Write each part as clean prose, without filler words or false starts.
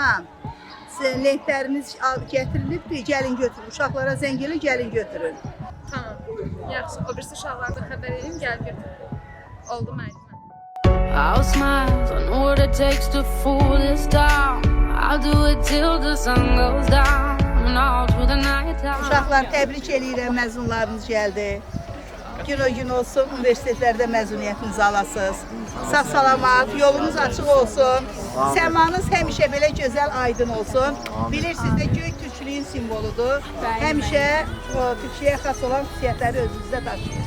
Xan, lentləriniz gətirilibdir, gəlin götürün. Uşaqlara zəng edin, gəlin götürün. Tamam. Yaxşı. O birisi uşaqlardan xəbər edin, gəlib götürün. Oldu müəllimə. I'll smile, I know what it takes to fool this town. I'll do it till the sun goes down and all through the night time. Uşaqlar, təbrik eləyirəm, məzunlarınız gəldi. Gün o gün olsun, universitetlərdə məzuniyyətinizi alasınız. Sağ salamat, yolunuz açıq olsun. Səmanız həmişə belə gözəl, aydın olsun. Bilirsiniz də göy türkülüyün simvoludur. Həmişə o Türkiyəyə xas olan xüsusiyyətləri özünüzdə daşıyın.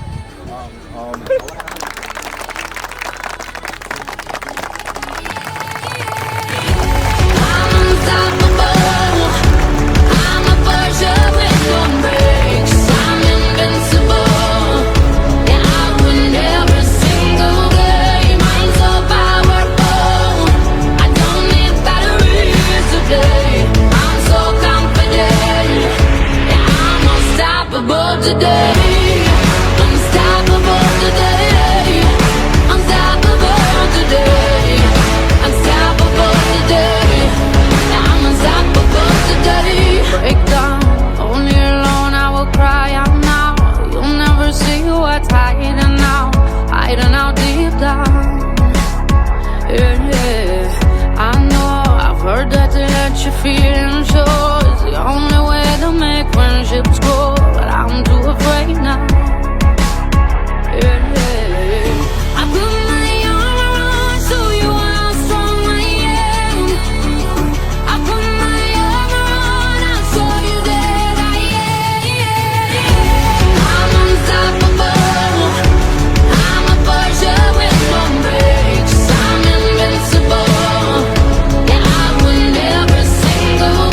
Today, unstoppable today, unstoppable today, unstoppable today, I'm unstoppable today. Break down, only alone I will cry out now. You'll never see what's hiding out deep down. Yeah, yeah. I know I've heard that to let your feelings show is the only way to make friendships grow. I'm too afraid now. Yeah, yeah. I put my armor on so you know how strong I am. I put my armor on, I'll show you that I am. I'm unstoppable. I'm a Porsche with no brakes. I'm invincible. Yeah, I win every single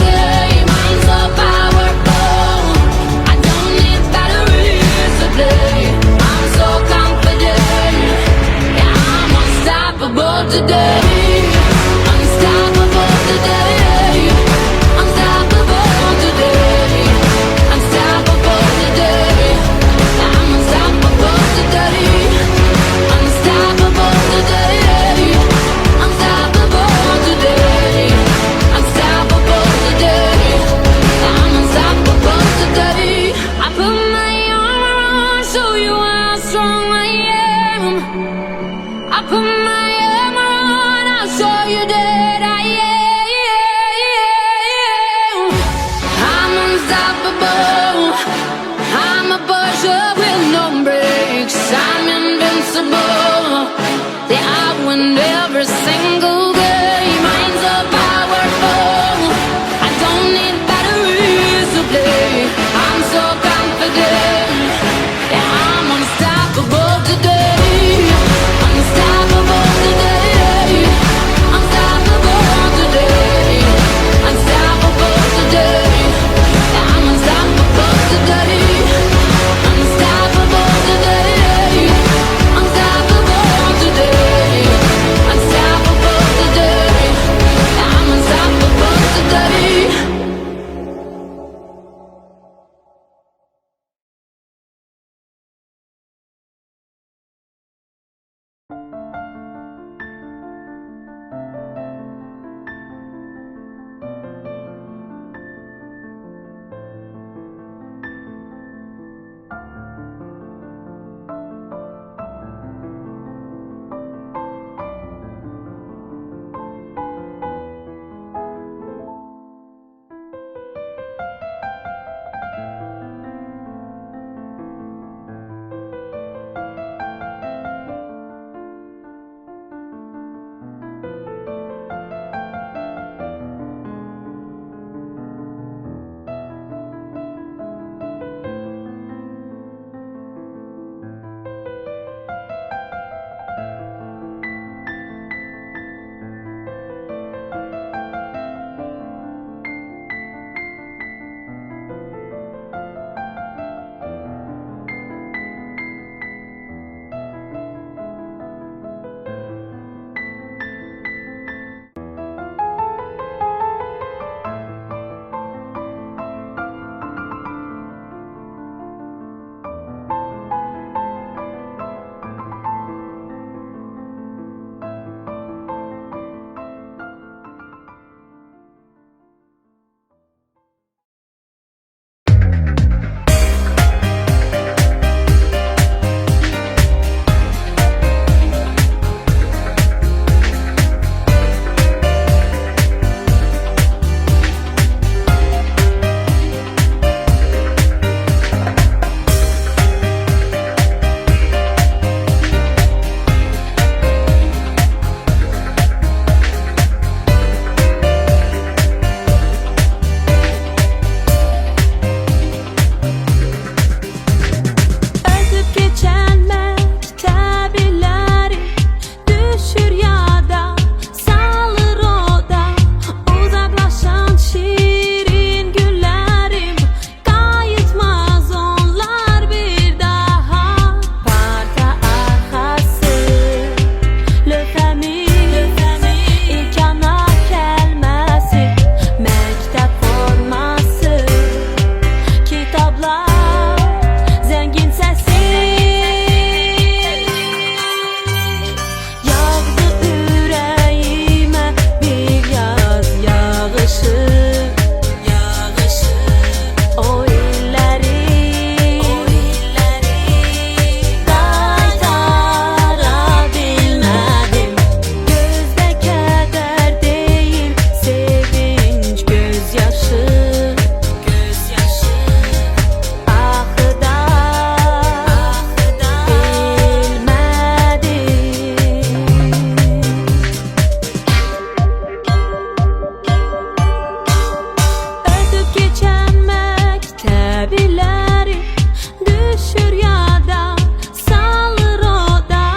düşür yada, salır oda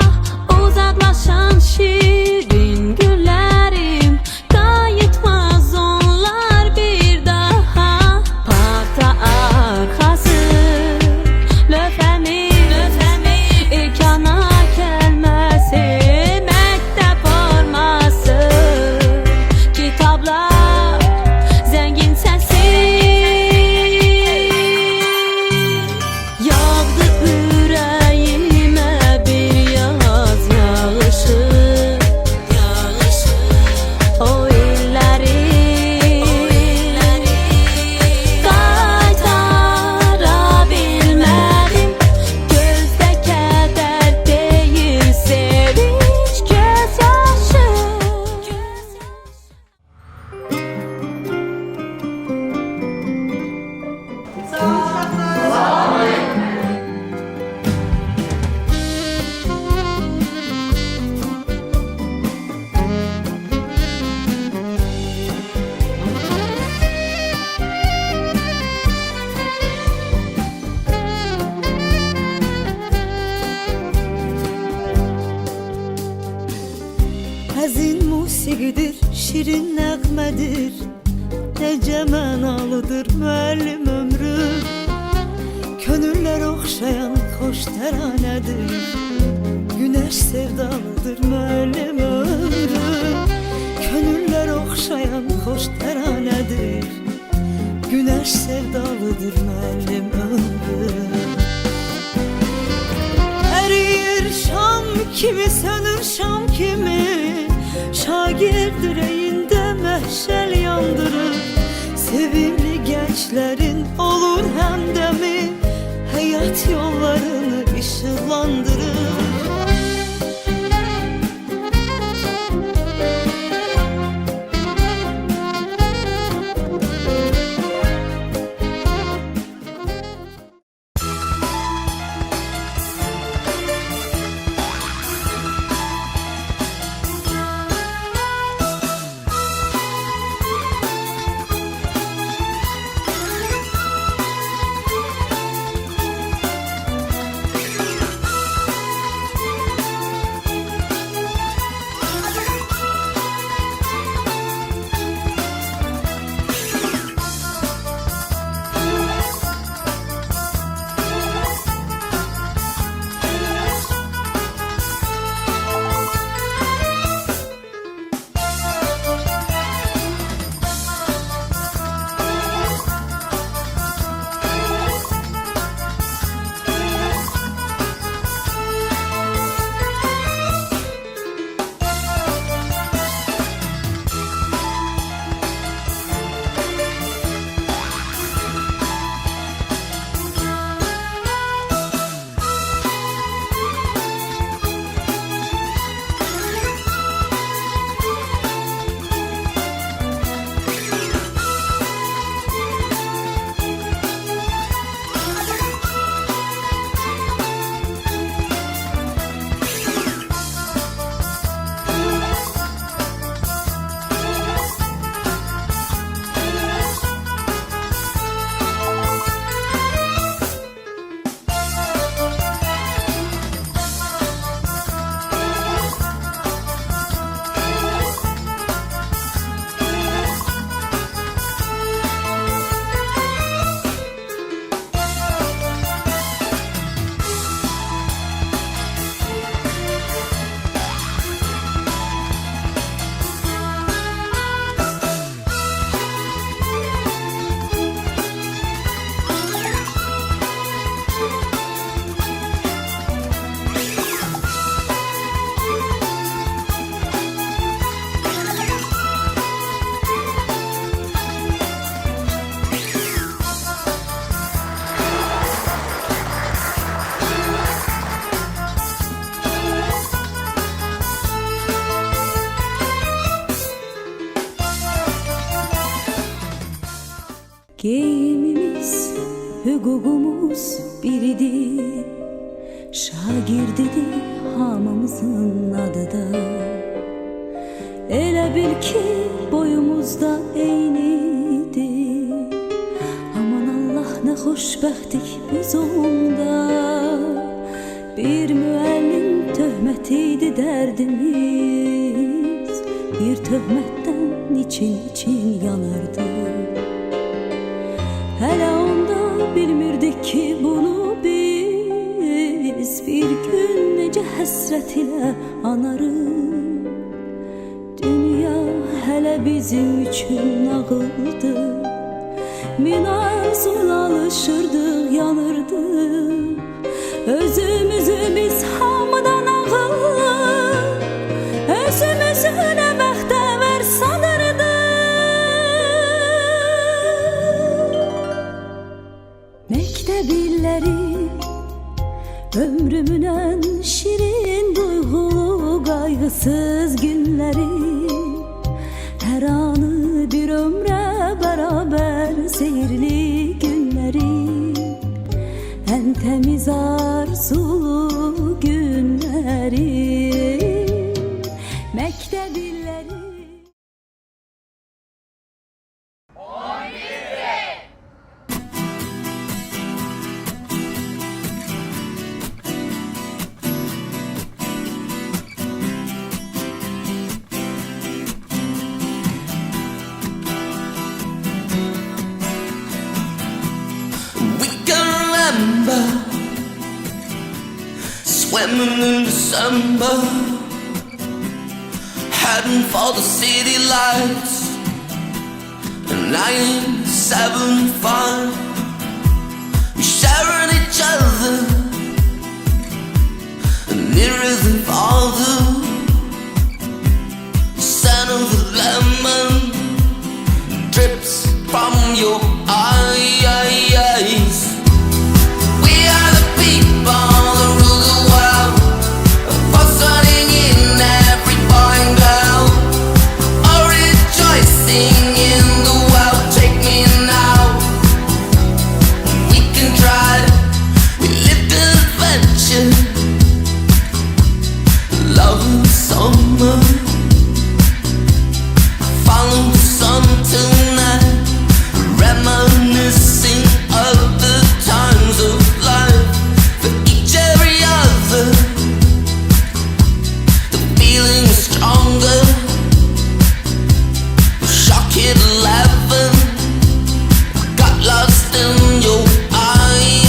uzaklaşan şirin günlerim. Kayıtmaz onlar bir daha. Parta arkası löfemi İlkana gelmesi, mektep forması, kitaplar, zengin sesi. Yağdı yüreğime bir yaz yağışı, o illeri kaytara bilmedim. Gözde keder değil sevinç, gözyaşı. Həzin musiqidir, şirin nəğmədir, necə mənalıdır müəllim ömrü. Könüllər oxşayan xoş təranədir, günəş sevdalıdır müəllim ömrü. Könüllər oxşayan xoş təranədir, günəş sevdalıdır müəllim ömrü. Eriyir şam kimi, sönür şam kimi, şagird yüreğinde məhşəl yandırır. Sevimli gençlerin olur həmdəmi, həyat yollarını işıqlandırır. Geyimimiz, hüququmuz biridir. Şagirdidir hamımızın adı da. Elə bil ki boyumuzda eynidir. Aman Allah, nə xoşbəxtlik biz onda. Bir müəllim töhmətiydi dərdimiz, bir töhmətdən için yanardı. Hələ onda bilmirdik ki bunu biz bir gün necə həsrət ilə anarıq. Dünya hələ bizim üçün nağıldı, min arzuyla alışırdıq, yanırdıq. Özümüzü biz hamıdan ağıllı, özümüzü nə bəxtəvər sanırdıq. Məktəb illəri ömrümün ən şirin duyğulu qayğısız günləri, hər anı bir ömrə bərabər seyirli günləri, ən təmiz arzulu günləri, məktəb illəri. Swimming in December, heading for the city lights, 975. We sharing each other, nearer than farther. Scent of the lemon drips from your eyes. We are the people that rule the world, buzzing in every boy and girl, all rejoicing in the world. Take me now, we can try. We live in adventure, love in summer, follow the sun tonight, reminiscing of the times of life. For each every other, the feeling is stronger. Shock hit 11, got lost in your eyes.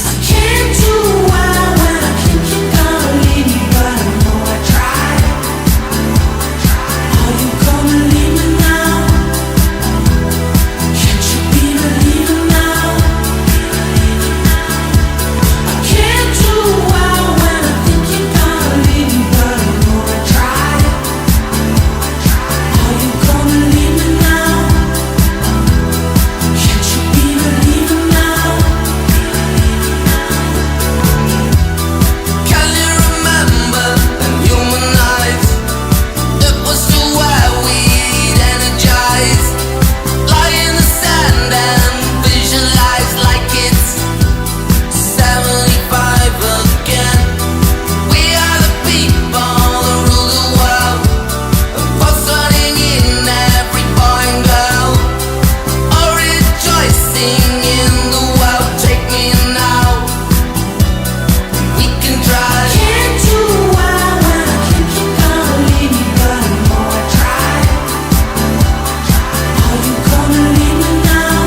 I can't do well when I think you're gonna leave me, but I know I tried. Are you gonna leave me now? Can't you be the leader now? I can't do well when I think you're gonna leave me, but I know I tried. Are you gonna leave me now? Can't you be the leader now? Can you remember them human eyes? It was so where we'd energize, lie in the sand and visualize like it's 75 again. We are the people that rule the world, buzzing in every boy and girl, all rejoicing in the world. Take me now, we can try. Can't do well when I think you're gonna leave me, but I know I tried. Are you gonna leave me now?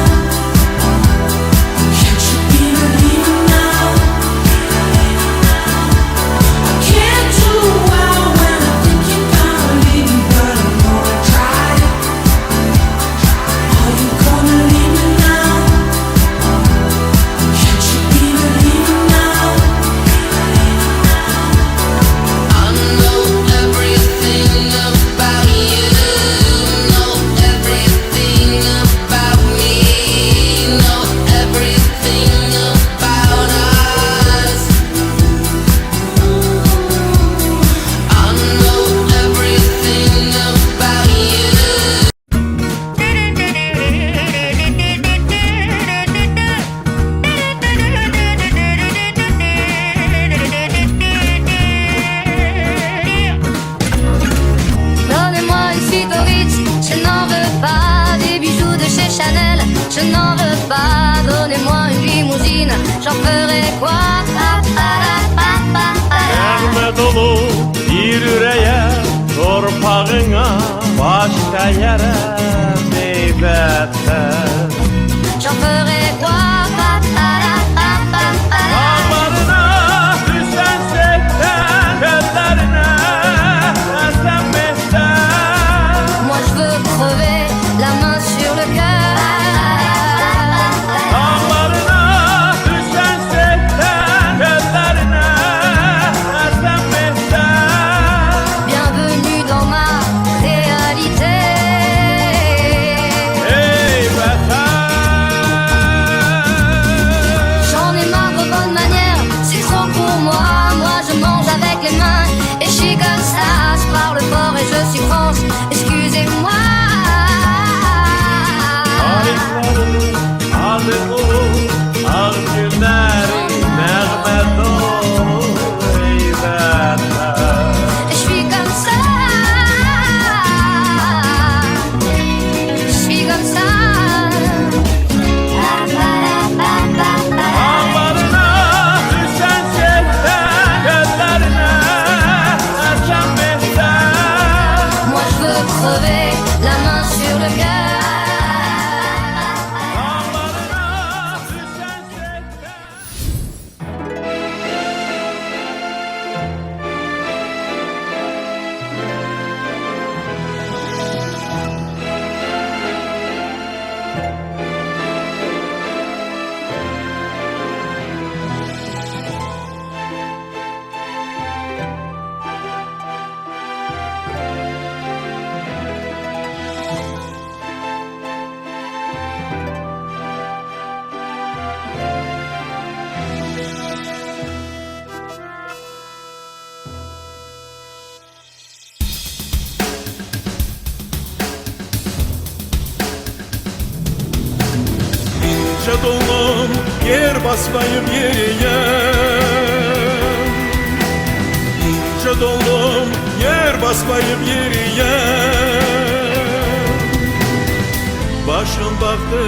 Can't you be the leader now? I can't do well when I think you're gonna leave me, but I know I tried. Are you gonna leave me now? Can't you be the leader now? I know everything about you, know everything about me, know everything about us. I know everything about you. Donnez-moi une suite au Ritz, je n'en veux pas. Des bijoux de chez Chanel, je n'en veux pas. Donnez-moi une limousine, j'en ferai quoi? Pa, pa, la, sayarım heybetler. J'en ferai quoi? Dağlarına düşen sekten, gözlerine esenmişten. Moi je veux crever la main sur le cœur. Dağlarına düşen sekten, gözlerine esenmişten. Bienvenue dans ma réalité. J'en ai marre de bonnes manières, c'est trop pour moi. Moi je mange avec les mains et je suis comme ça. Je parle fort et je suis France, excusez-moi. Adı ol, al günleri mehmet ol heybetler. Je suis comme ça. Je suis comme ça. Dağlarına düşen sekten, gözlerine esenmişten. Moi je veux crever la main sur le cœur. Dağlarına düşen sekten. İnce dolum yer basmayıp yeriye. İnce dolum yer basmayıp yeriye. Başım baktı,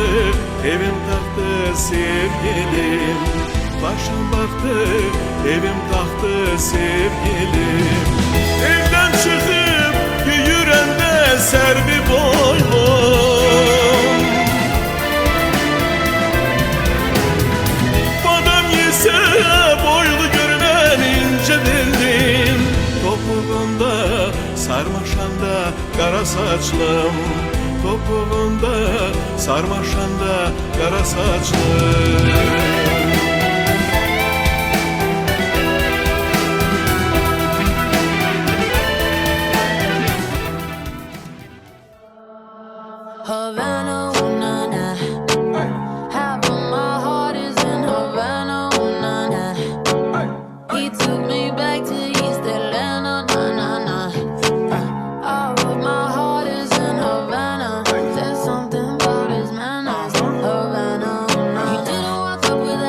evim taktı sevgilim. Başım baktı, evim taktı sevgilim. Evden çıkıp yürüyende servi boylum. Badam yese boylu görünen ince bellim. Topuğunda sarmaşanda kara saçlım. Topuğunda sarmaşanda kara saçlım. Havana, ooh, na, na. Half of my heart is in Havana, ooh, na, na. He took me back to East Atlanta, na, na, na. All of my heart is in Havana. There's something about his manners. Havana, ooh, na. He didn't walk up with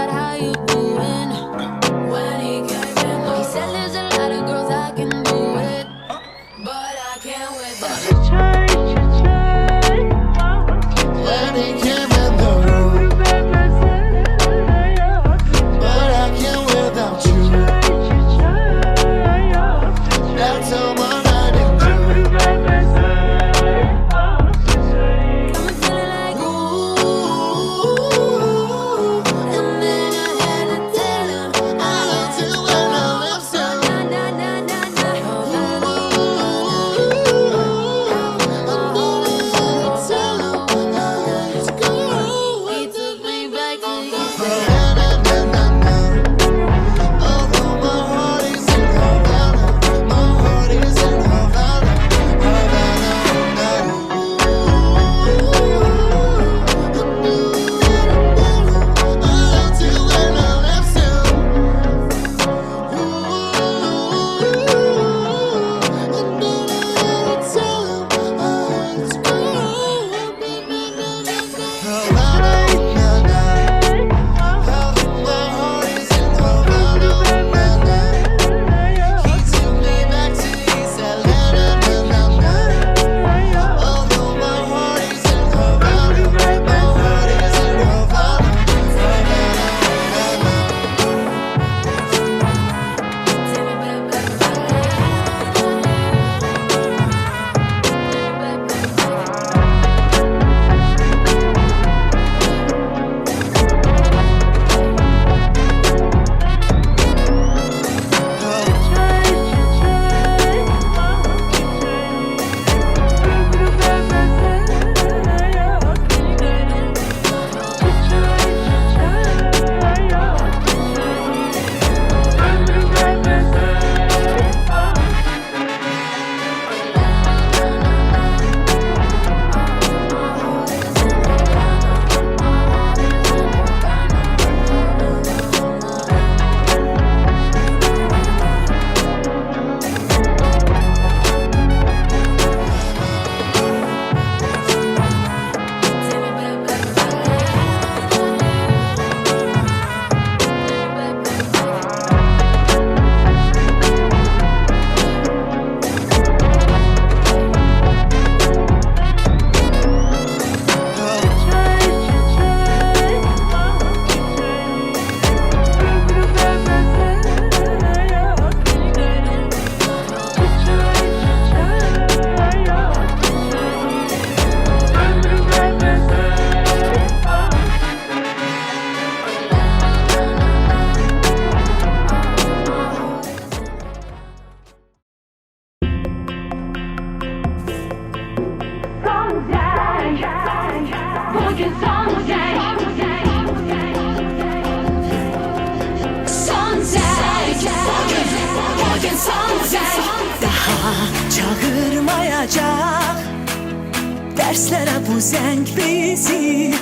Derslere bu zəng bizi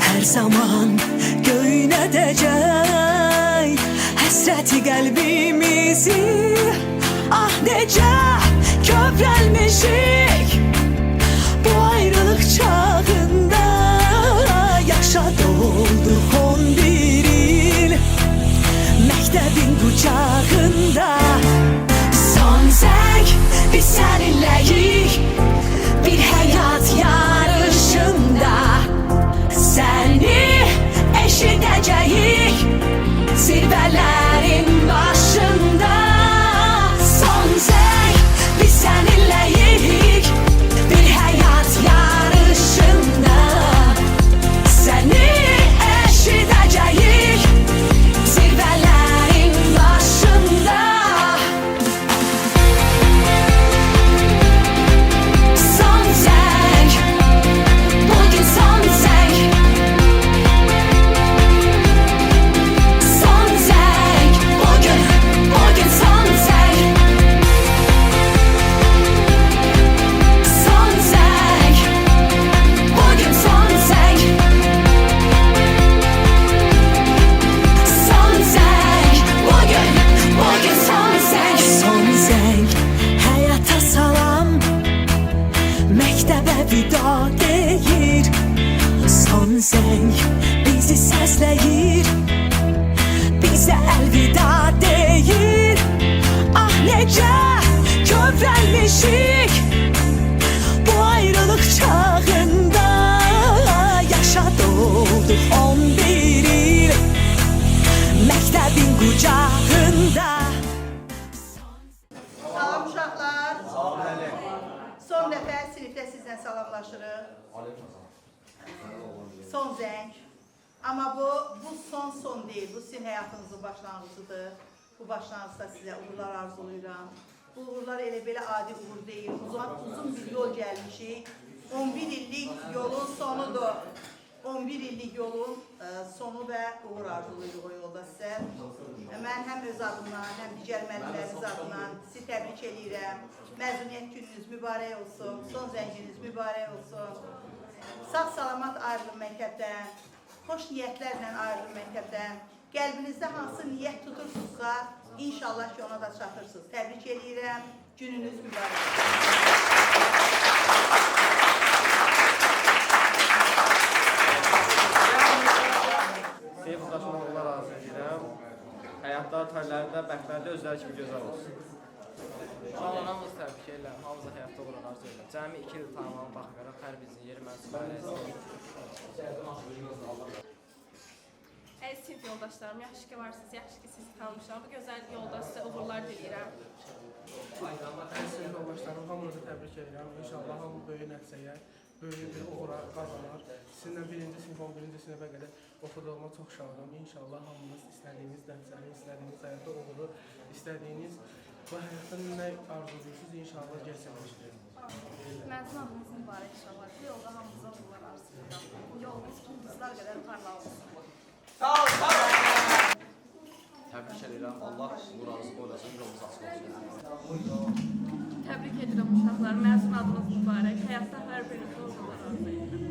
her zaman göynədəcək. Həsrəti qəlbimizi ah necə kövrəlmişik. Bu ayrılık çağında yaşa dolduq 11 il məktəbin qucağında. Son zəng biz səninləyik bir həyat yarışında. Səni eşidəcəyik zirvələrin başında. Son zəng biz səninləyik bir həyat yarışında. Səni eşidəcəyik zirvələrin başında. Son zəng, bugün son zəng. Son zəng, bugün son zəng. Son zəng, bugün son zəng. Son zəng, bugün son zəng. Son zəng, həyata salam, məktəbə vida deyir. Son zəng bizi səsləyir, bizə əlvida deyir. Ah necə kövrəlmişik bu ayrılık çağında. Yaşa dolduq 11 il məktəbin qucağında. Salam uşaqlar. Son dəfə sinifdə sizlə salamlaşırıq. Son zəng. Amma bu son deyil. Bu sizin həyatınızın başlanğıcıdır. Bu başlanğıcda sizə uğurlar arzulayıram. Bu uğurlar elə belə adi uğur deyil. Uzun bir yol gəlmişik. 11 illik yolun sonudur. 11 illik yolun sonu və uğur arzulayırıq o yolda sizə. Mən həm öz adımdan, həm digər müəllimləriniz adından sizi təbrik edirəm. Məzuniyyət gününüz mübarək olsun, son zənginiz mübarək olsun. Sağ-salamat ayrılın məktəbdən, xoş niyyətlərlə ayrılın məktəbdən. Qəlbinizdə hansı niyyət tutursunuzsa, inşallah ki ona da çatırsınız. Təbrik edirəm, gününüz mübarək olsun. Seyf ulaşmaq uğurlar arzu edirəm. Həyatda, tarihlərdə, bəxtlərdə özləri kimi gözəl olsun. Uşaqlar hamınızı təbrik edirəm, hamınıza həyatda uğurlar arzu edirəm. Cəmi 2 il tamamına baxmayaraq hər birinizin yeri mənsiz ailəsidir. Əziz sinif yoldaşlarım, yaxşı ki varsınız, yaxşı ki sizi tanımışam. Bu gözəl yolda sizə uğurlar diləyirəm. Əziz sinif yoldaşlarım, hamınızı təbrik edirəm. İnşallah hamı böyük nəticəyə, böyük bir uğura qazanar. Sizinlə 1-ci sinif, 11-ci sinifə qədər oxuduğuma çox şadam. İnşallah hamınız istədiyiniz nəticəni, istədiyiniz həyatda uğuru, istədiyiniz bu həyatda nə arzulayırsınız, inşallah gerçəkləşdirir. Məzun adınız mübarək inşallah. Bu yolda hamınıza uğurlar arzulayıram. Yolunuz ulduzlar qədər parlansın. Təbrik edirəm, Allah uğurlarınızı qoylasın, yolunuz açıq olsun. Təbrik edirəm uşaqlar. Məzun adınız mübarək. Həyatda hər birinizə uğurlar arzu edirəm.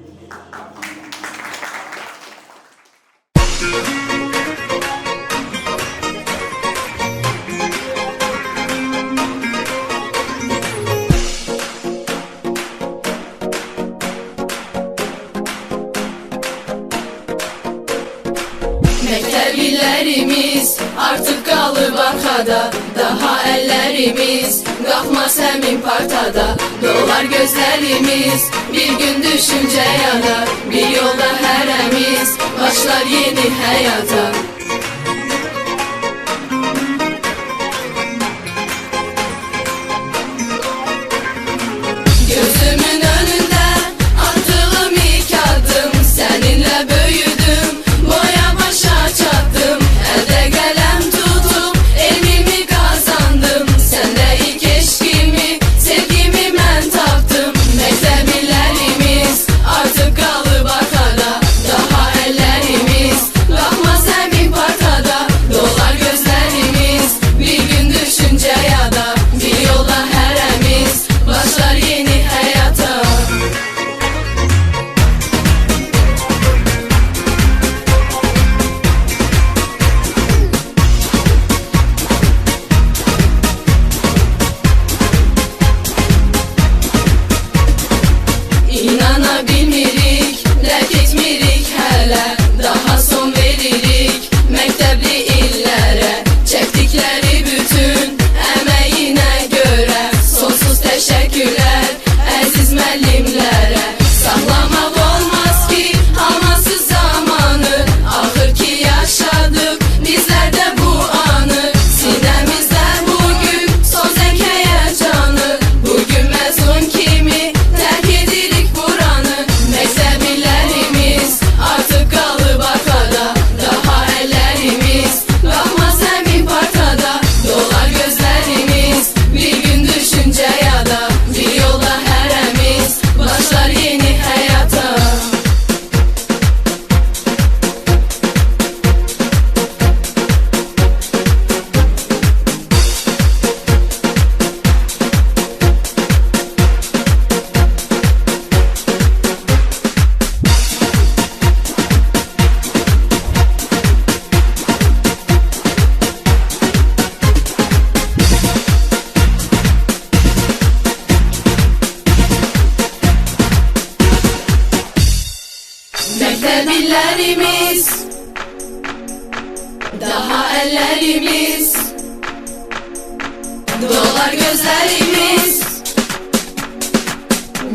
Məktəblilərimiz artıq qalıb arxada. Daha əllərimiz qalxmaz həmin partada. Dolar gözlərimiz bir gün düşüncə yana. Bir yolda hərəmiz başlar yeni həyata. Gözümün önündə attığım ilk adım, səninlə böyüdüm, boya başa çatdım. Əldə qələm tutup elmimi qazandım. Səndə ilk eşqimi, sevgimi mən tapdım. Məktəblilərimiz artıq qalıb arxada. Daha əllərimiz qalxmaz həmin ellerimiz, daha ellerimiz, dolar gözlerimiz.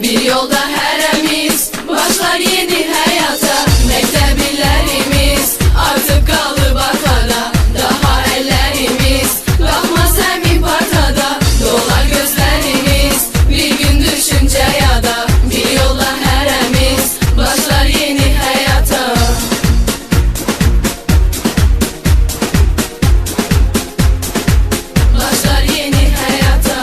Bir yolda heremiz, başlar yeni hayata. Mektebilerimiz artık kalıp arkada, daha ellerimiz kalmaz emin partada. Dolar gözlerimiz bir gün düşünce ya da bir yolda heremiz, başlar yeni hayata. Başlar yeni hayata.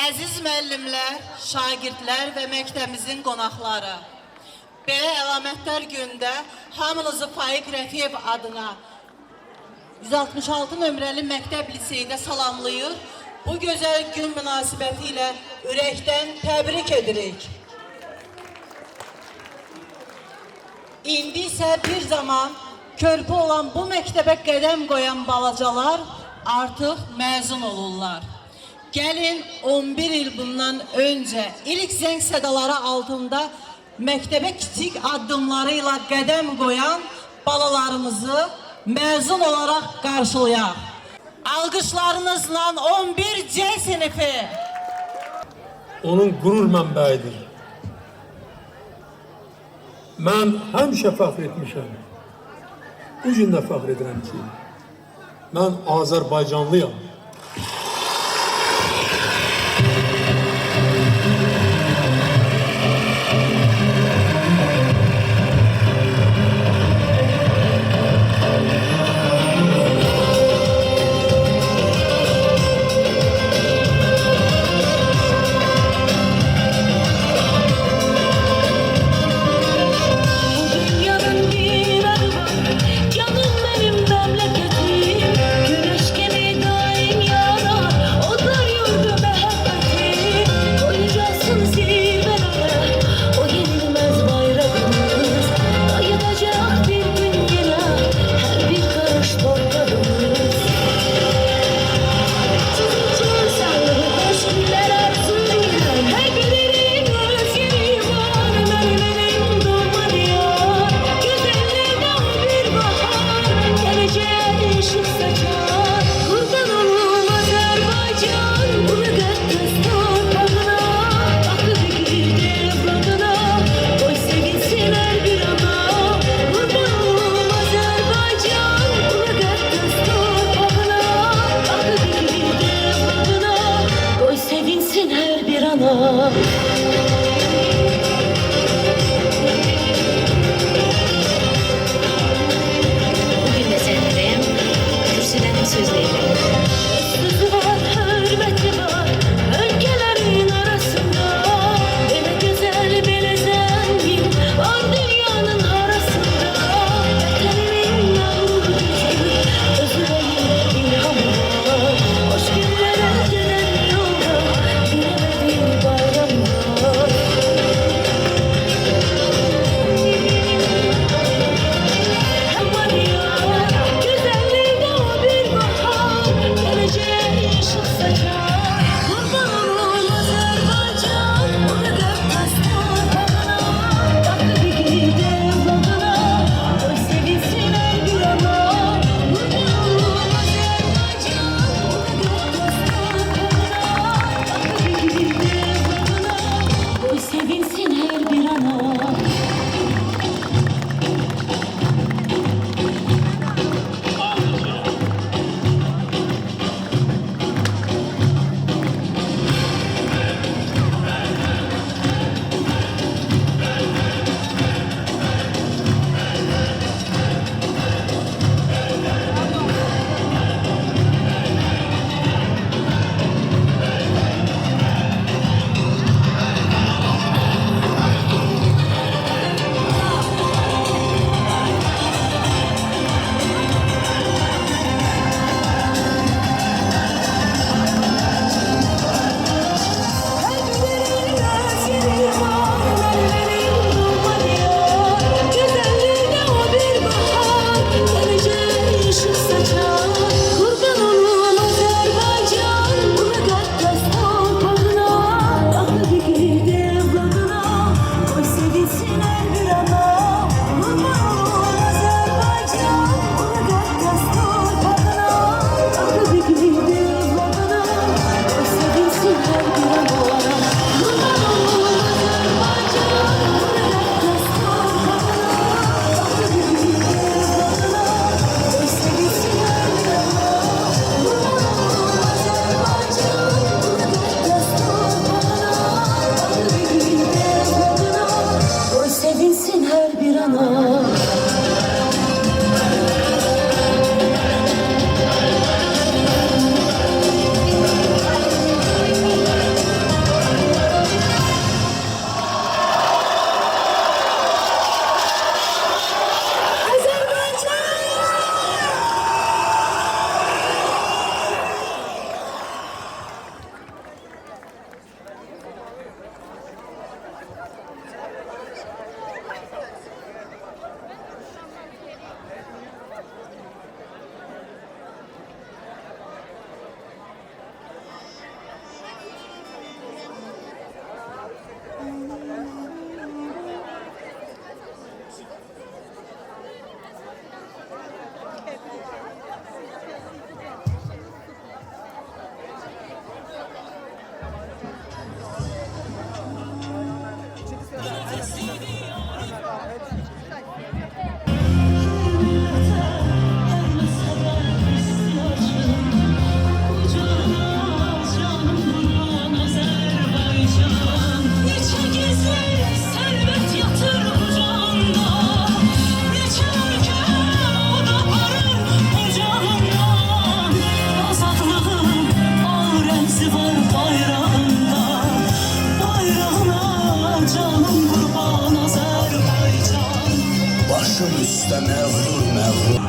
Əziz müəllimlər, şagirdlər və məktəbimizin qonaqları, belə əlamətlər gündə hamınızı Faiq Rəfiyev adına 166 nömrəli məktəb liseyində salamlayır. Bu gözəl gün münasibəti ilə ürəkdən təbrik edirik. İndi isə bir zaman körpü olan bu məktəbə qədəm qoyan balacalar artıq məzun olurlar. Gəlin 11 il bundan öncə ilk zəng sədaları altında məktəbə kiçik addımlarıyla qədəm qoyan balalarımızı məzun olaraq qarşılayaq. Alqışlarınızla 11C sinifi. Onun qürur mənbəyidir. Mən həmişə fəxr etmişəm. Bu gün də fəxr edirəm ki, mən Azərbaycanlıyam. Dünyanın bir adı var, canım benim memleketim. Güneş gibi daim yana. Başım üstte mevlur mevlur.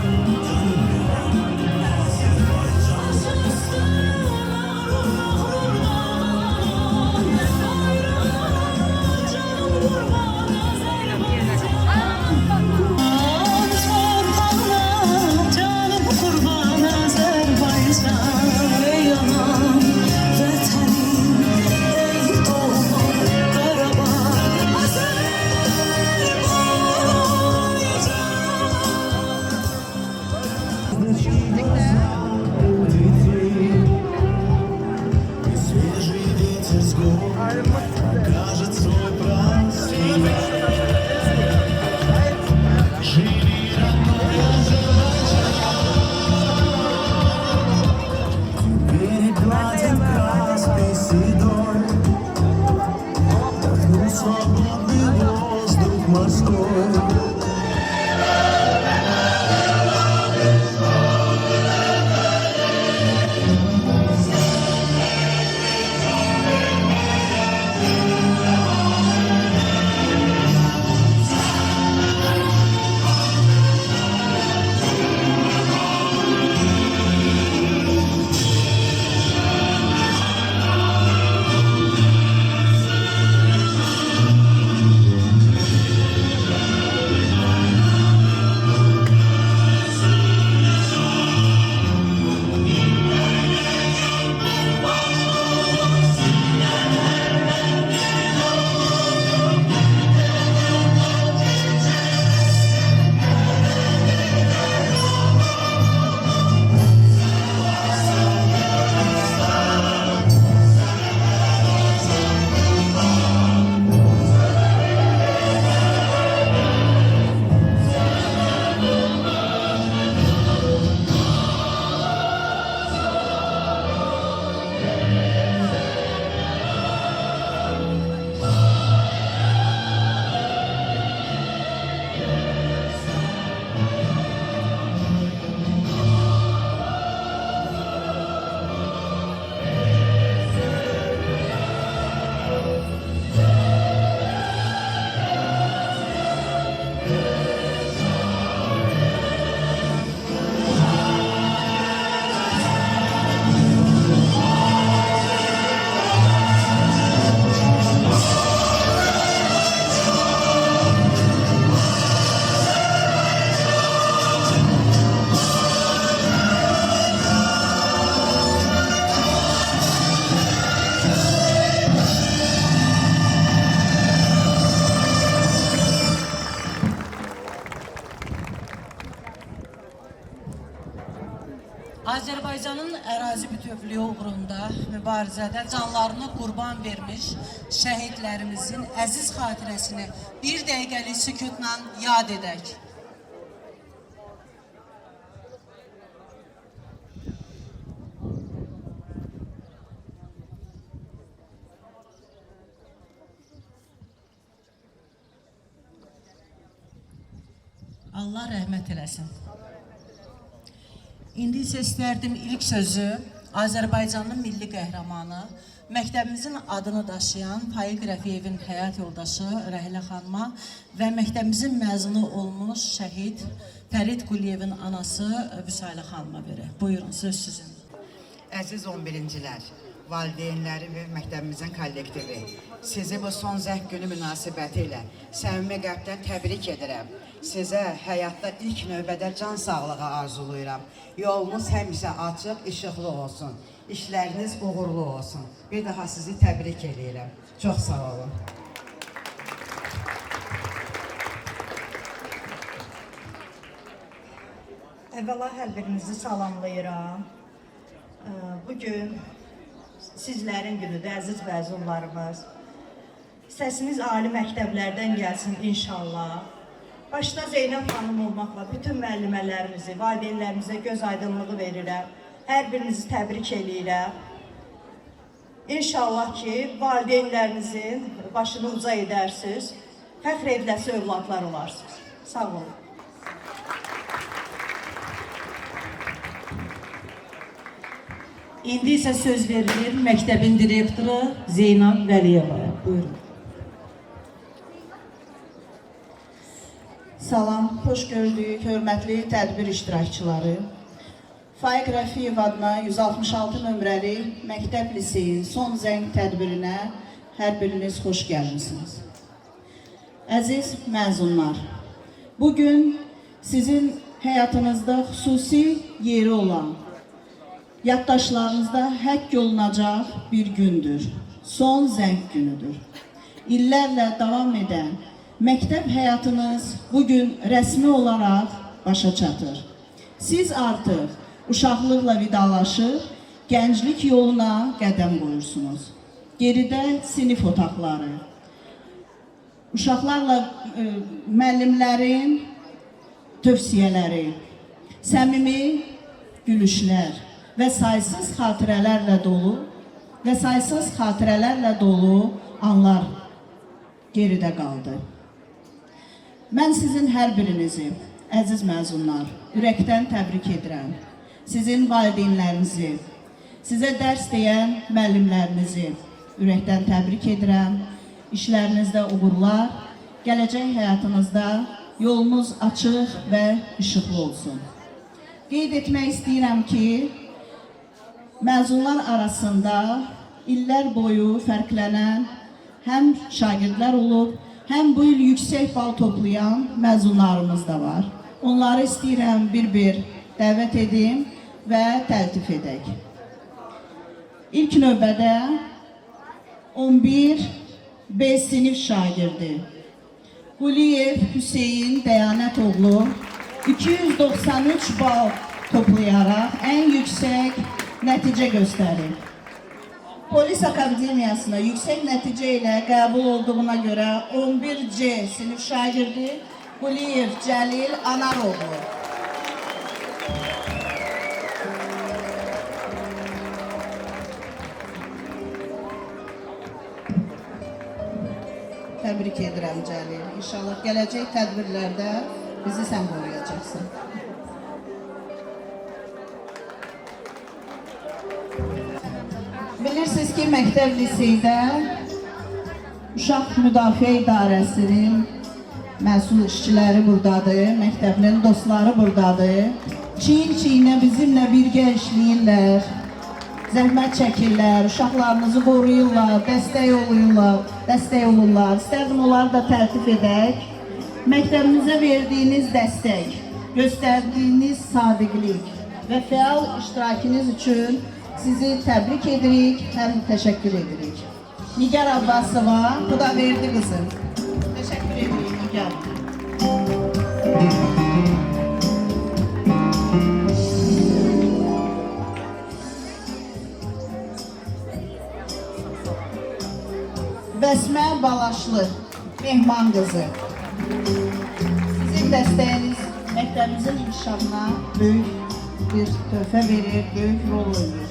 Azərbaycanın ərazi bütövlüyü uğrunda mübarizədə canlarını qurban vermiş şəhidlərimizin əziz xatirəsini bir dəqiqəlik sükutla yad edək. Allah rəhmət eləsin. İndi isə istərdim ilk sözü Azərbaycanın milli qəhrəmanı, məktəbimizin adını daşıyan Faiq Rəfiyevin həyat yoldaşı Rəhlə xanıma və məktəbimizin məzunu olmuş şəhid Fərid Quliyevin anası Vüsailə xanıma verir. Buyurun, söz sizin. Əziz 11-cilər, valideynləri və məktəbimizin kollektivi, sizi bu son zəhv günü münasibəti ilə səmimi qəlbdən təbrik edirəm. Sizə həyatda ilk növbədə can sağlığı arzulayıram. Yolunuz həmişə açıq, işıqlı olsun. İşləriniz uğurlu olsun. Bir daha sizi təbrik edirəm. Çox sağ olun. Əvvəla hər birinizi salamlayıram. Bugün sizlərin günüdür, əziz məzunlarımız. Səsiniz ali məktəblərdən gəlsin inşallah. Başda Zeynəb xanım olmaqla bütün müəllimələrimizi, valideynlərimizə göz aydınlığı verirəm. Hər birinizi təbrik edirəm. İnşallah ki, valideynlərinizin başını uca edərsiniz, fəxr ediləsi övladlar olarsınız. Sağ olun. İndi isə söz verilir məktəbin direktoru Zeynab Vəliyevaya. Buyurun. Salam, xoş gördük, hörmətli tədbir iştirakçıları. Faiq Rəfiyev adına 166 nömrəli məktəb liseyin son zəng tədbirinə hər biriniz xoş gəlmişsiniz. Əziz məzunlar, bugün sizin həyatınızda xüsusi yeri olan, yaddaşlarınızda həkk olunacaq bir gündür, son zəng günüdür. İllərlə davam edən məktəb həyatınız bugün rəsmi olaraq başa çatır. Siz artıq uşaqlıqla vidalaşıb, gənclik yoluna qədəm qoyursunuz. Geridə sinif otaqları, uşaqlarla müəllimlərin tövsiyələri, səmimi gülüşlər və saysız xatirələrlə dolu anlar geridə qaldı. Mən sizin hər birinizi, əziz məzunlar, ürəkdən təbrik edirəm. Sizin valideynlərinizi, sizə dərs deyən müəllimlərinizi ürəkdən təbrik edirəm. İşlərinizdə uğurlar, gələcək həyatınızda yolunuz açıq və işıqlı olsun. Qeyd etmək istəyirəm ki, məzunlar arasında illər boyu fərqlənən həm şagirdlər olub, həm bu il yüksək bal toplayan məzunlarımız da var. Onları istəyirəm bir-bir dəvət edim və təltif edək. İlk növbədə 11 B sinif şagirdi Quliyev Hüseyin Dəyanətoğlu 293 bal toplayaraq ən yüksək nəticə göstərir. Polis Akademiyasına yüksək nəticə ilə qəbul olduğuna görə 11C sinif şagirdi Quliyev Cəlil Anaroğlu. Təbrik edirəm Cəlil. İnşallah gələcək tədbirlərdə bizi sən qoruyacaqsın. Bilirsiniz ki, məktəb liseydə Uşaq Müdafiə İdarəsinin məsul işçiləri buradadır, məktəbinin dostları buradadır. Çiyin-çiyinə bizimlə birgə işləyirlər, zəhmət çəkirlər, uşaqlarımızı qoruyurlar, dəstək olurlar. İstərdim onları da təltif edək. Məktəbimizə verdiyiniz dəstək, göstərdiyiniz sadiqlik və fəal iştirakınız üçün sizi təbrik edirik, həm təşəkkür edirik. Nigar Abbasova, bu da verdi qızım. Təşəkkür edirik Nigar. Bəsmə Balaşlı, Mehman qızı. Sizin dəstəyiniz məktəbimizin inkişafına böyük bir töhfə verir, böyük rol oynuyor.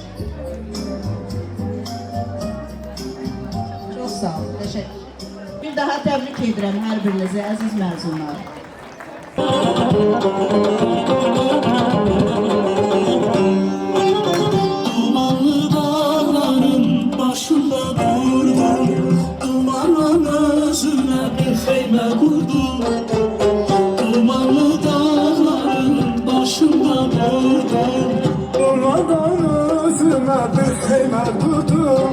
Çox sağ olun, təşəkkür. Bir daha təbrik edirəm hər birinizi, əziz məzunlar. Dumanlı dağların başında durdum, dumanın özüne bir xeymə qurdum. Dumanlı dağların başında durdum, dumanın özüne bir xeymə qurdum.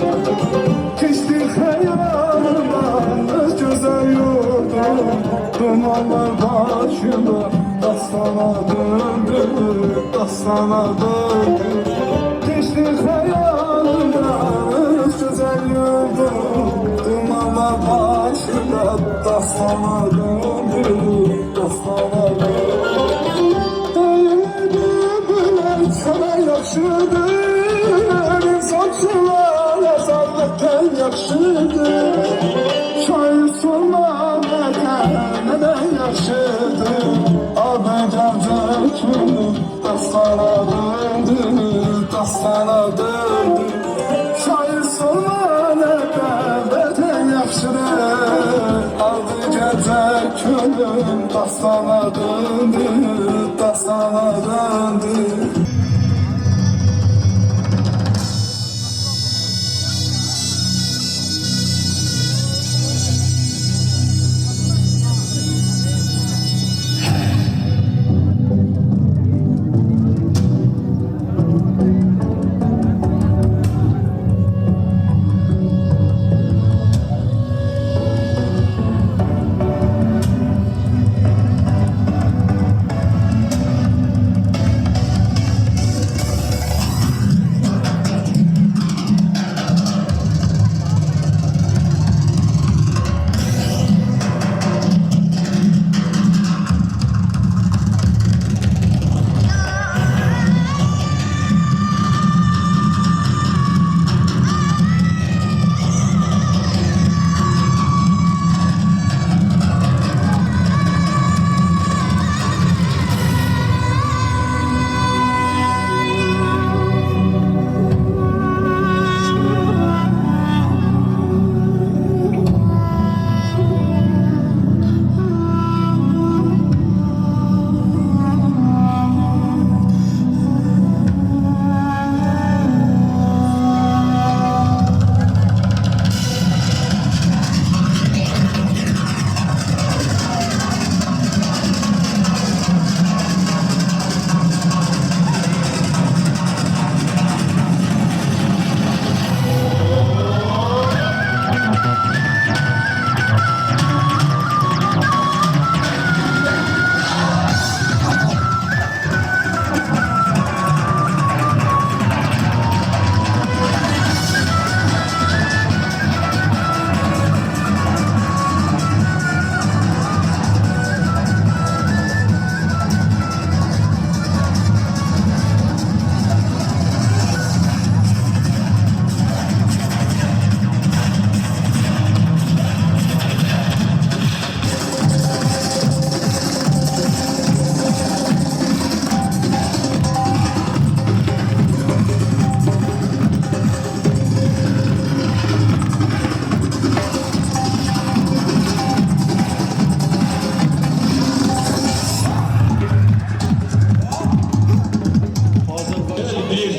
Keçdi xəyalımdan öz gözəl yurdum, dumanlar başında dastana döndü, dastana döndü. Geçti xəyalımdan öz gözəl yurdum, dumanlar başında dastana döndü, dastana döndü. Bülbülər sənə yaxşıdır, insan çuvala sağlıqdan yaxşıdır. Şair sorma nədən yaxşıdır, adı gəncə kimi dastana döndü, dastana döndü. Şair sorma nədən yaxşıdır, adı gəncə kimi dastana döndü, dastana döndü.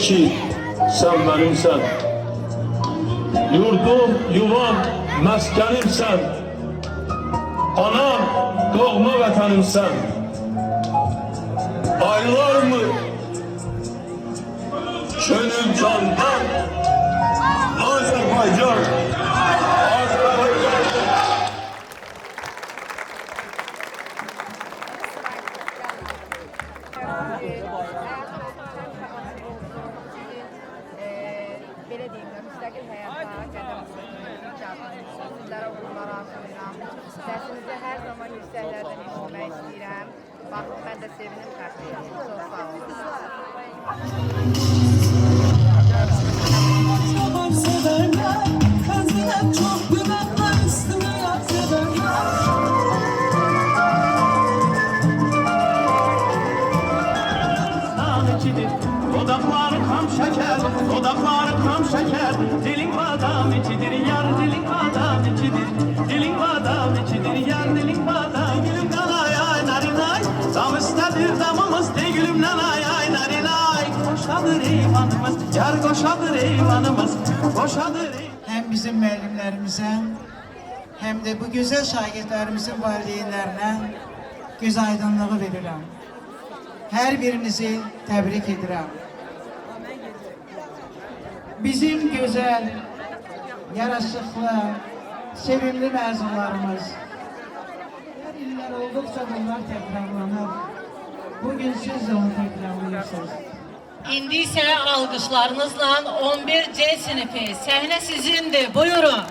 ki sen benimsen. Yurdum, yuvam, meskenimsen. Anam, doğma vatanımsen. Aylar mı? Gönül candan. Azerbaycan. Azerbaycan. Belə deyim də, müstəqil həyata qədəm sizlərə uğurlar arzulayıram. Səsinizi hər zaman yüksəklərdən eşitmək istəyirəm. Bax, mən də sevinim xərcləyəm. Çox sağ olun. Severler, özüne çok güvenler, üstüne yat severler. Dodakları kam şeker, dodakları kam şeker. Dilin badam içidir, yar dilin badam içidir. Dilin badam içidir, yar dilin badam. Gülüm kanay ay narinay, tam istedim eyvanımız, yar koşadır eyvanımız, koşadır Hem bizim müəllimlərimizə, hem de bu güzel şagirdlərimizin valideynlərinə göz aydınlığı verirəm. Hər birinizi təbrik edirəm. Bizim güzel, yaraşıqlı, sevimli məzunlarımız. Hər illər olduqca bunlar təkrarlanır. Bugün siz de onu tekrarlıyorsunuz. İndi isə alqışlarınızla 11C sinifi səhnə sizindir. Buyurun.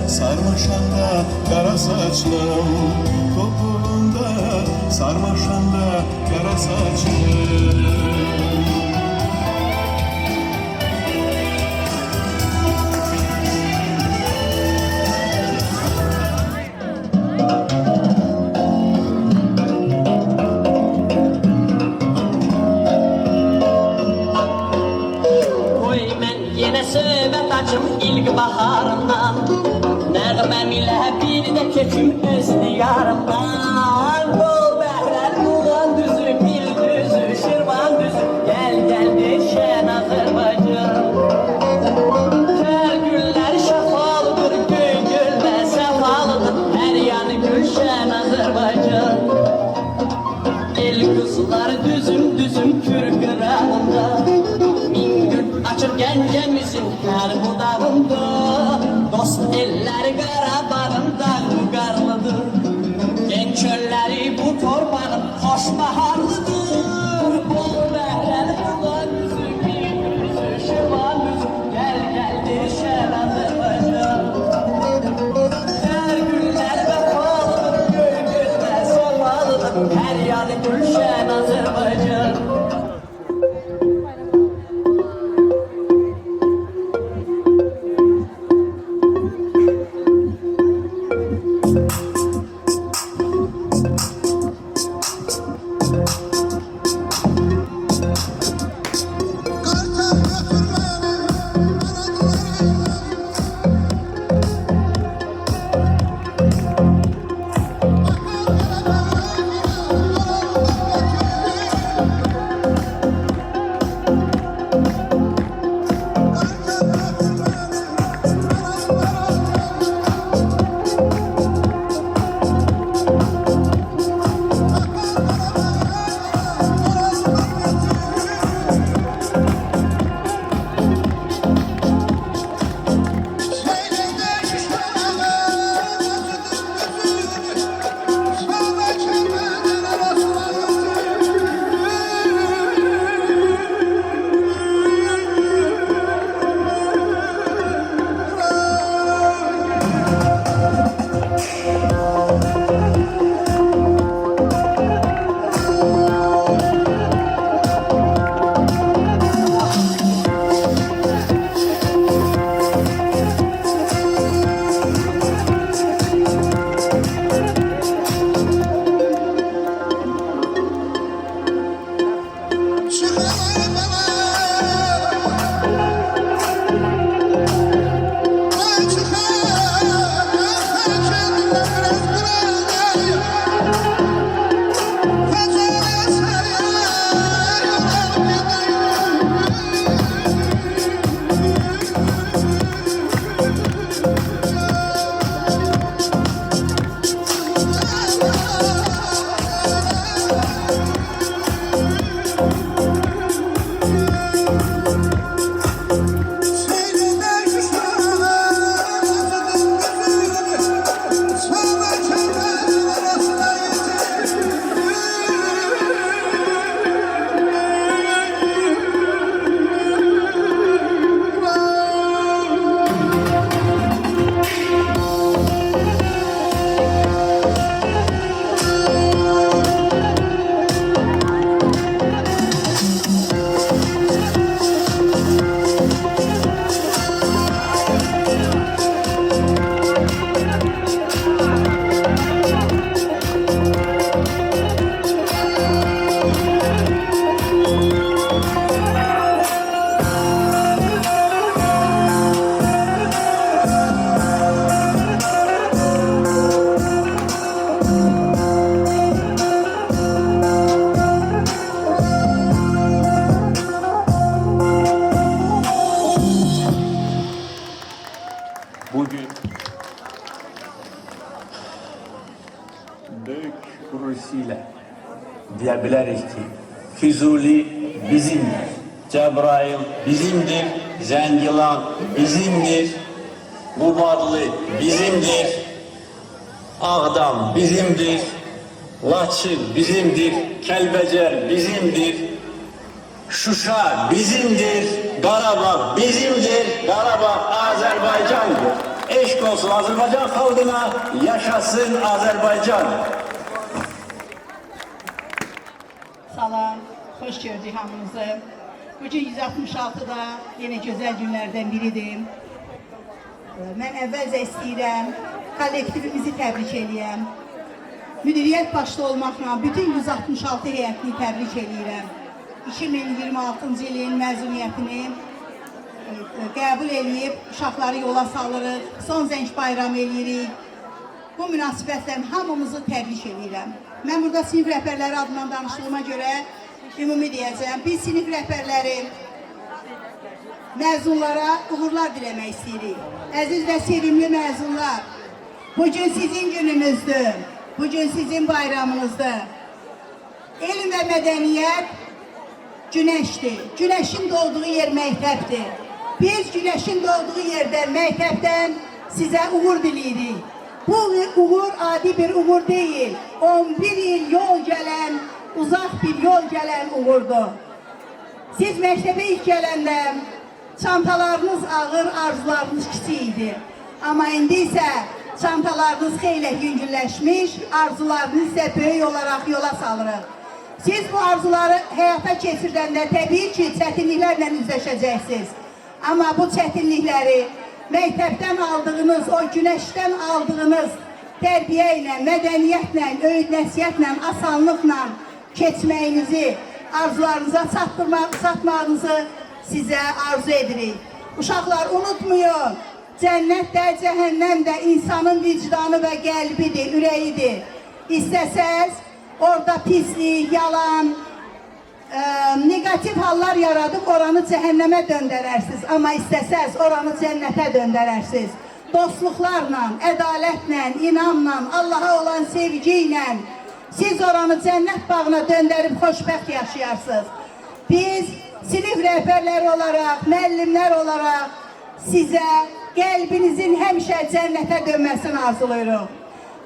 Sarmaşanda kara saçlım, topuğunda sarmaşanda kara saçlım. Oy mən yenə söhbət açım ilk baharımdan, nəğməm ilə bir də keçim öz diyarımdan. Qol bəhrər Muğan düzü, Bil düzü, Şirvan düzü, gəl gəl deşən Azərbaycan. Hər güllər şəfalıdır, göy gölmə səfalıdır, hər yanı gülşən Azərbaycan. El qızlar düzüm düzüm kür qırağında, min gül açır gəncəmizin hər budağında. Dost elləri Qarabağın dağı qarlıdır, gen çölləri bu torpağın xoş baharlıdır. Bol bəhrəli Muğan düzü, Bil düzü, Şirvan düzü, gəl gəl deşən Azərbaycan. Hər güllər vəfalıdır, göy gözlə səfalıdır, hər yanı gülşən Azərbaycan. Böyük gururuyla diyebiliriz ki Füzuli bizimdir, Cebrail bizimdir, Zengilan bizimdir, Mubadlı bizimdir, Ağdam bizimdir, Laçın bizimdir, Kelbecer bizimdir, Şuşa bizimdir, Qarabağ bizimdir, Qarabağ Azerbaycan'dır. Eşk olsun Azerbaycan halkına, yaşasın Azerbaycan. Salam, hoş gördük hamınızı. Bugün 166'da yine güzel günlerden biridir. Mən əvvəlcə istəyirəm, kollektivimizi təbrik edirəm. Müdiriyyət başda olmaqla bütün 166 heyətini təbrik edirəm. 2026-cı ilin məzuniyyətini qəbul edib, uşaqları yola salırıq, son zəng bayram edirik. Bu münasibətlə hamımızı təbrik edirəm. Mən burada sinif rəhbərləri adından danışdığıma görə ümumi deyəcəm. Biz sinif rəhbərləri məzunlara uğurlar diləmək istəyirik. Əziz və sevimli məzunlar, bugün sizin gününüzdür, bugün sizin bayramınızdır. Elm və mədəniyyət günəşdir, günəşin doğduğu yer məktəbdir. Biz günəşin doğduğu yerdən, məktəbdən sizə uğur diləyirik. Bu uğur adi bir uğur deyil, 11 il yol gələn, uzaq bir yol gələn uğurdur. Siz məktəbə ilk gələndə çantalarınız ağır, arzularınız kiçik idi. Amma indi isə çantalarınız xeyli yüngülləşmiş, arzularınız isə böyük olaraq yola salırıq. Siz bu arzuları həyata keçirdəndə təbii ki, çətinliklərlə üzləşəcəksiniz. Amma bu çətinlikləri məktəbdən aldığınız, o günəşdən aldığınız tərbiyə ilə, mədəniyyətlə, öyüd nəsiyyətlə, asanlıqla keçməyinizi, arzularınıza çatmağınızı sizə arzu edirik. Uşaqlar, unutmayın, cənnət də, cəhənnəm də insanın vicdanı və qəlbidir, ürəyidir. İstəsəz, orada pislik, yalan, negativ hallar yaradıb oranı cəhənnəmə döndərərsiniz. Amma istəsəz, oranı cənnətə döndərərsiniz. Dostluqlarla, ədalətlə, inamla, Allaha olan sevgi ilə siz oranı cənnət bağına döndərib xoşbəxt yaşayarsınız. Biz sinif rəhbərləri olaraq, müəllimlər olaraq sizə qəlbinizin həmişə cənnətə dönməsini arzuluyuruq.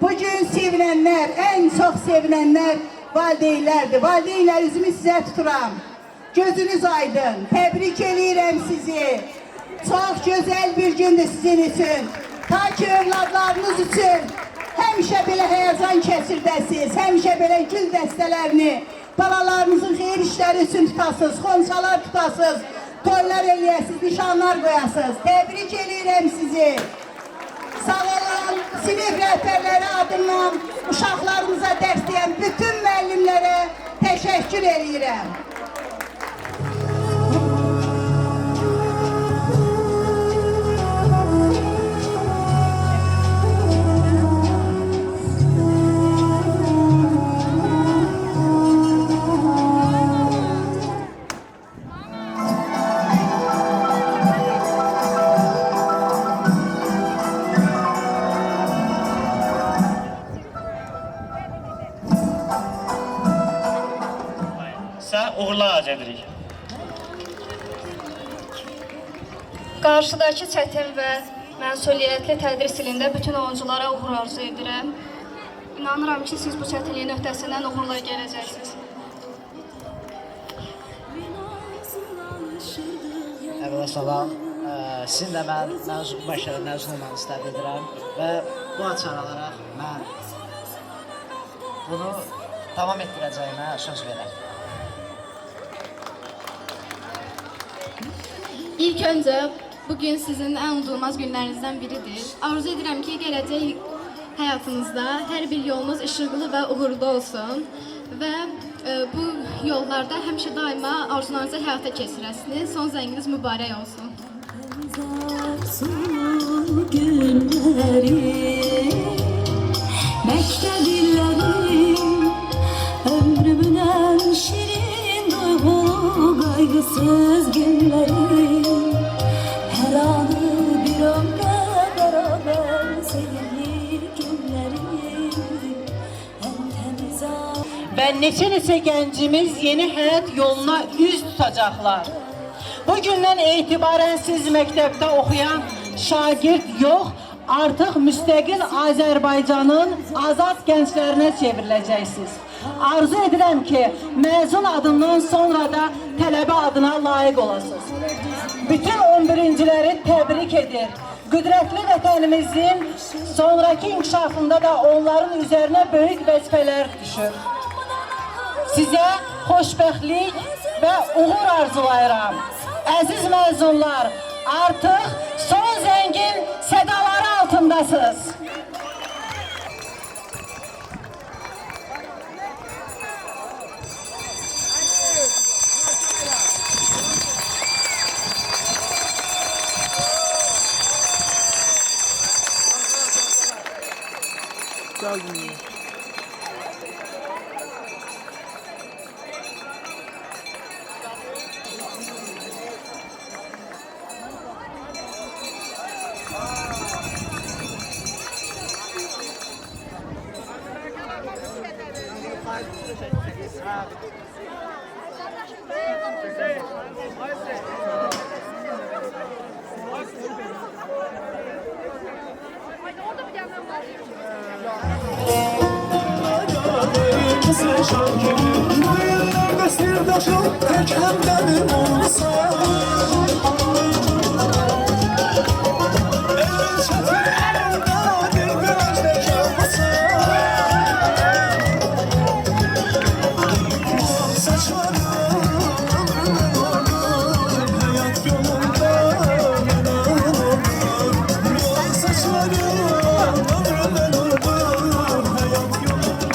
Bugün sevinənlər, ən çox sevinənlər valideynlərdir. Valideynlər, üzümü sizə tuturam. Gözünüz aydın. Təbrik edirəm sizi. Çox gözəl bir gündür sizin üçün. Ta ki, övladlarınız üçün həmişə belə həyəcan keçirdəsiniz. Həmişə belə gül dəstələrini balalarınızın xeyir işləri üçün tutasınız. Xonçalar tutasınız. Toylar eləyəsiniz, nişanlar qoyasınız. Təbrik edirəm sizi. Sağ olun, sinif rəhbərləri adından uşaqlarımıza dərs deyən bütün müəllimlərə təşəkkür edirəm. Uğurlar arz edirik. Qarşıdakı çətin və məsuliyyətli tədris ilində bütün oyunculara uğur arzu edirəm. İnanıram ki, siz bu çətinliyin öhdəsindən uğurla gələcəksiniz. Əvvəla salam. Sizin də mən başarılı məzun olmanızı istəd edirəm və bu açaralaraq mən bunu davam etdirəcəyimə söz verəm. İlk öncə, bugün sizin ən unudulmaz günlərinizdən biridir. Arzu edirəm ki, gələcək həyatınızda hər bir yolunuz işıqlı və uğurlu olsun və bu yollarda həmişə daima arzularınızı həyata keçirəsiniz. Son zənginiz mübarək olsun. Məktəb illərim, ömrümün ən şirin duyğulu qaygısız günlərim, hər anı bir ömrə bərabər sevinir günlərim, və neçə gəncimiz yeni həyat yoluna üz tutacaqlar. Bugündən etibarən siz məktəbdə oxuyan şagird yox, artıq müstəqil Azərbaycanın azad gənclərinə çevriləcəksiniz. Arzu edirəm ki, məzun adından sonra da tələbə adına layiq olasınız. Bütün 11-ciləri təbrik edir. Qüdrətli vətənimizin sonraki inkişafında da onların üzərinə böyük vəzifələr düşür. Sizə xoşbəxtlik və uğur arzulayıram. Əziz məzunlar, artıq son zəngin sədaları altındasınız. Düğünlerde sirdaşım tek hemdenim olsa elin çatır elinde bir güneşte çalmasa saçlarım ömrümün olur hayat yolunda ömrümün olur saçlarım ömrümün olur hayat yolunda.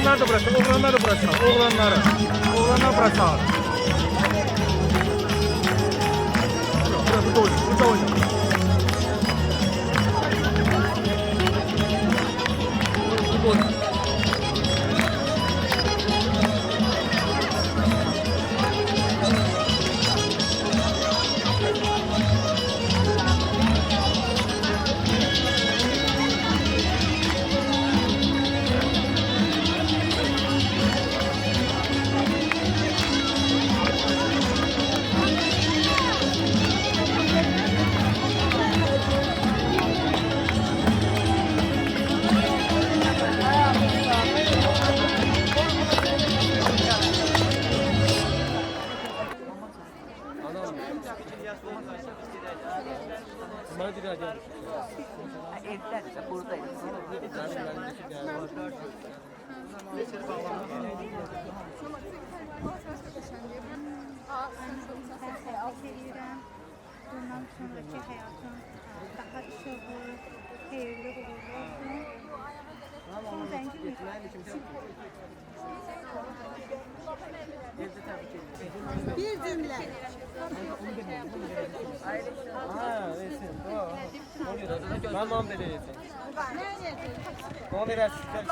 Oğlanlar da bırak, oğlanlar da bırak, oğlanları. Oğlanlar bırak. Bırak, bu da oyna, bu da oyna. Bu da oyna. Evler buradayız. Bundan sonraki hayatın daha işıqlı, xeyirli uğurlu olsun. Son zəngin mi? Bir cümlə. Ben onu belə yedim. Onu belə çıxır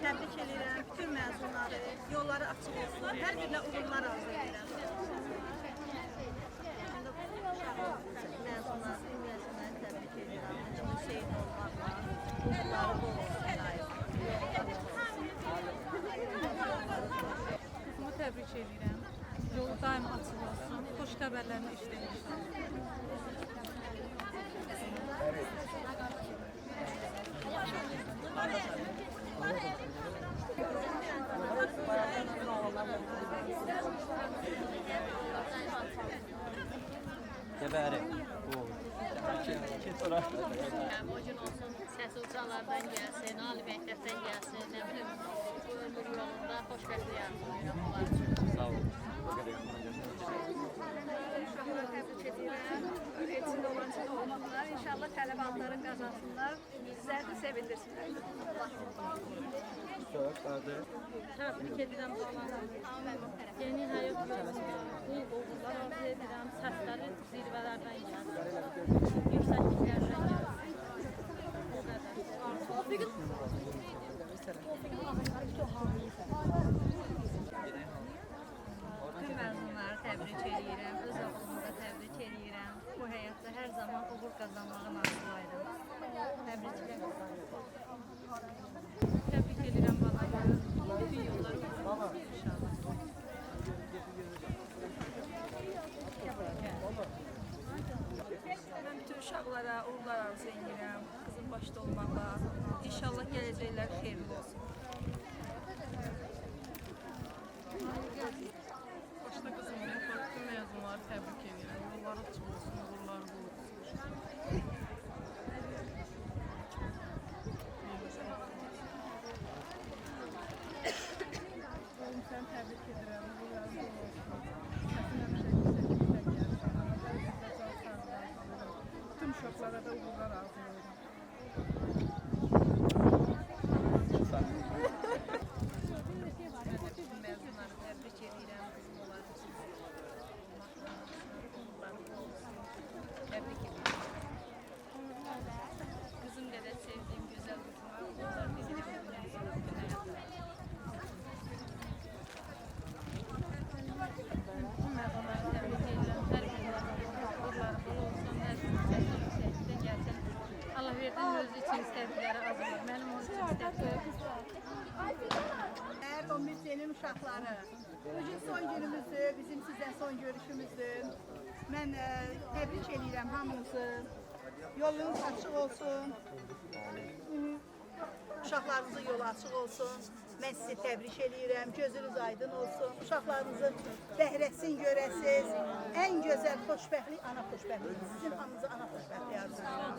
Təbrik edirəm bütün məzunları, yolları açıq olsun, hər birinə uğurlar arzu edirəm. Məzunları təbrik edirəm. Hüseyin olmaqla, uğurları bol olsun. Qızımı təbrik edirəm. Yolu daim açıq olsun. Xoş xəbərlərini işləyirəm. Geberi. Hocun olsun, səs uçalardan gəlsin, ali məktəbdən gəlsin, nə bilim, bu ömür yolunda xoşbəxtlik arzulayıram onlar üçün. Sağ olun. Təbrik edirəm. Öyrətimdə olan üçün olmaqlar. İnşallah tələbə adların qazansınlar. Sizləri də sevindirsinlər. Təbrik edirəm balanı. Yeni həyat yolunda bol uğurlar arzu edirəm. Səsləri zirvələrdən gəlsin. Yüksəkliklərdən gəlsin. O qədər. Bütün məzunları təbrik edirəm, öz oğlumu da təbrik edirəm. Bu həyatda hər zaman uğur qazanmağı arzulayıram. Təbriklər. Təbrik edirəm balanı. Bütün yolları uğurlu olsun inşallah. Mən bütün uşaqlara uğurlar arzu edirəm. Qızım başda olmaqla. İnşallah gələcəklər xeyirli olsun. Başda qızımı, bütün məzunları təbrik edirəm. Yolları açıq olsun, uğurları bol olsun. Oğlum sən təbrik edirəm. Uğurları bol olsun. Səsin həmişə yüksəklikdə gəlsin. Bütün uşaqlara da uğurlar arzu edirəm. Məzunları təbrik edirəm. Təbrik edirəm. Qızım qədər sevdiyim gözəl qızıma uğurlar diləyirəm. Məzunları təbrik edirəm. Hər birinin uğurları bol olsun. Hər birinin yüksəklikdə gəlsin. Allah verdən özü üçün istədikləri azalır. Mənim onun üçün istədiklərim. O müzeyin uşaqları. Bugün son günümüzdür, bizim sizlə son görüşümüzdür. Mən təbrik edirəm hamınızı. Yolunuz açıq olsun. Uşaqlarınızın yolu açıq olsun. Mən sizi təbrik edirəm. Gözünüz aydın olsun. Uşaqlarınızın bəhrəsini görəsiz. Ən gözəl xoşbəxtlik ana xoşbəxtliyidir. Sizin hamınıza ana xoşbəxtliyi arzulayıram.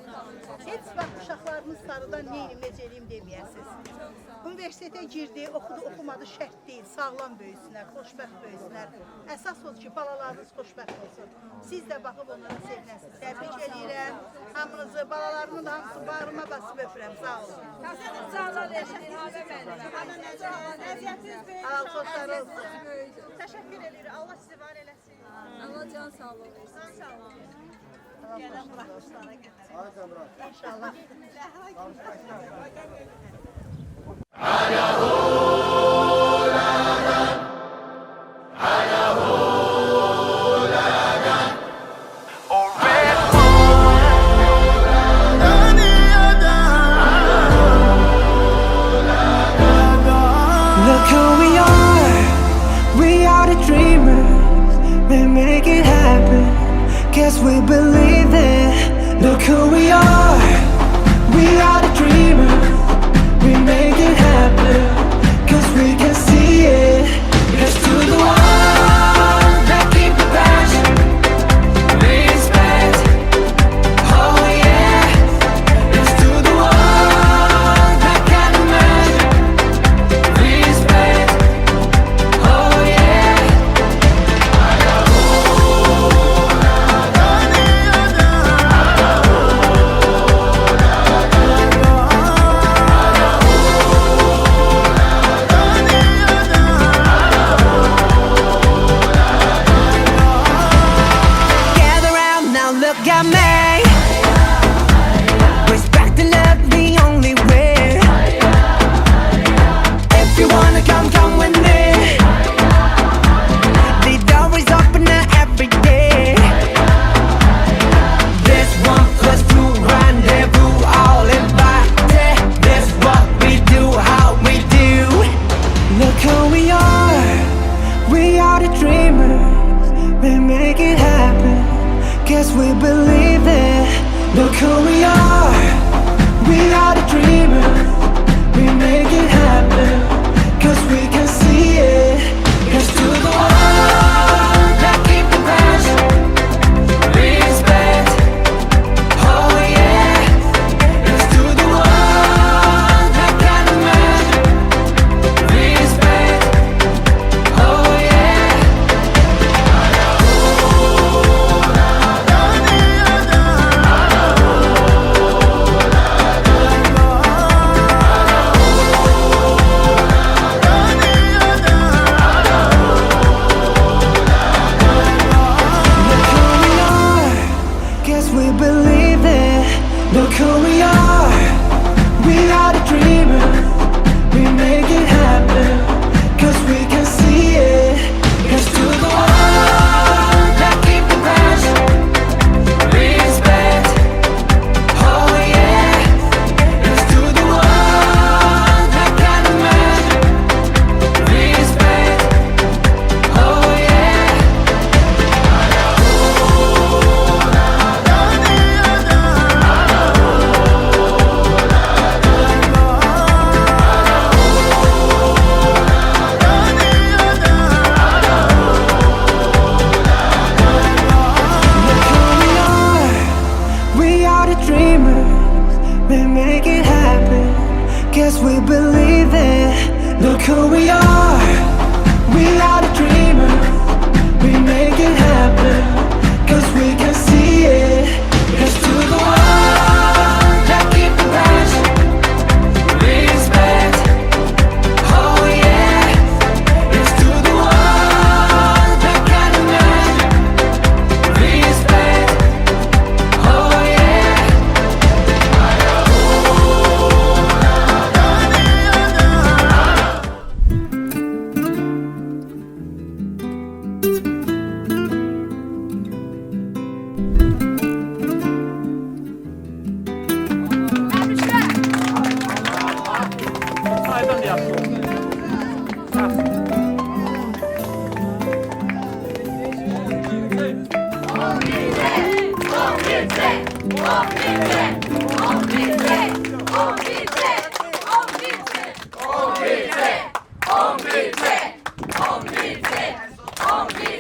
Heç vaxt uşaqlarınız sarıdan neyim, necə eləyim deməyəsiniz. Universitetə girdi, oxudu, oxumadı şərt deyil. Sağlam böyüsünlər, xoşbəxt böyüsünlər. Əsas odur ki, balalarınız xoşbəxt olsun. Siz də baxıb onlara sevinəsiniz. Təbrik edirəm. Hamınızı, balalarımın da hamısı bağrıma basıb öpürəm. Sağ olun. Sağ olun, Rəşad müəllim. Əziyyətiniz böyük. Allah xoşlar olsun. Təşəkkür edirik. Allah sizi var eləsin. Allah can sağ olun. Sağ olun. Gələn buraxmışlara qədər. İnşallah. Look who we are the dreamers, we make it happen, guess we believe it. Look who we are the dreamers, we make it happen, cause we can see it. Here's to the ones that keep the passion, respect, oh yeah. Here's to the ones that can imagine, respect, oh yeah. Gather round now, look at me. Respect and love the only way. If you wanna come, come with me. The door is open every day. This 1+2 rendezvous, all invited. This what we do, how we do. Look who we are the dreamers, we make it happen, guess we believe it. Look who we are the dreamers, we make it happen, cause we can see it. Here's to the ones that keep the passion, respect, oh yeah. Here's to the ones that can imagine, respect, oh yeah. Guess we believe it. Look who we are the dreamers, we make it happen, cause we can see it. Here's to the ones that keep the passion, respect, oh yeah. Here's to the ones that can imagine, respect, oh yeah. We are the dreamers, we make it happen, guess we believe it. Look who we are the dreamers, we make it happen, cause we can see it. Here's to the ones that keep the passion, respect, oh yeah. Here's to the ones that can imagine, respect, oh yeah. Aydın yaptı. On On birce, on birce, on birce.